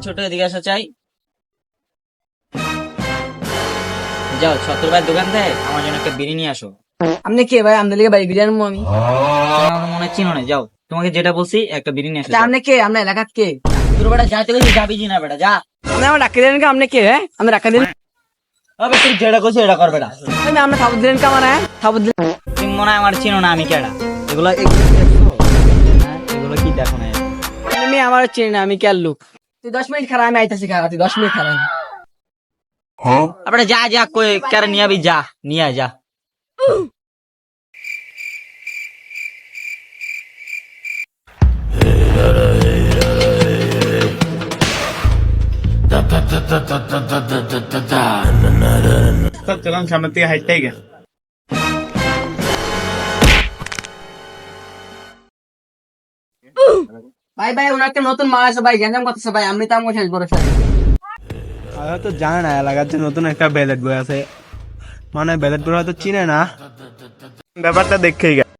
ছোট এদিকে আসা চাই। যাও 70 ভাইয়ের দোকান থেকে আমার জন্য একটা বিড়ি নিয়ে আসো। আপনি কে ভাই? আমাদের লিগে বাড়ি বিরিয়ানি আমি। তুমি আমার মনে হয় চিনো না, যাও তোমাকে যেটা বলছি একটা বিড়ি নিয়ে আসো। আচ্ছা, আপনি কে? আপনার এলাকার কে? তোর বেটা যাইতে গেছি যাবি না বেটা, যা। আপনি আমার ডাক্তার দিলেন কে? আপনি কে? হ্যাঁ, আমি ডাক্তার দিলেন। আবে তুই যেটা করছিস এটা কর বেটা। আমি আপনার খাবার দিলেন কে? আমার হ্যাঁ খাবার দিলেন। তুমি মনে হয় আমার চিনো না, আমি কেডা। এগুলো এগুলো দেখছো? হ্যাঁ, এগুলো কি দেখো না? আমি আমার চিনি না, আমি কে লোক। তুই 10 মিনিট খারাপ, আমি আইতাছি খারাপ, তুই 10 মিনিট খারাপ। আবে যা যা কই কারে নিয়ে আবি, যা নিয়ে আয়, যা। চলাম সামনের থেকে হাইটটাই গে। ভাই ভাই, ওনার একটা নতুন মাল আছে ভাই, গ্যাঞ্জাম করতেছে ভাই, আমি তো আমার শেষ ভরসা। হয়তো জানে না এলাকার যে নতুন একটা বেলেট বই আছে, মানে বেলেট বই হয়তো চিনে না, ব্যাপারটা দেখেই গেছে।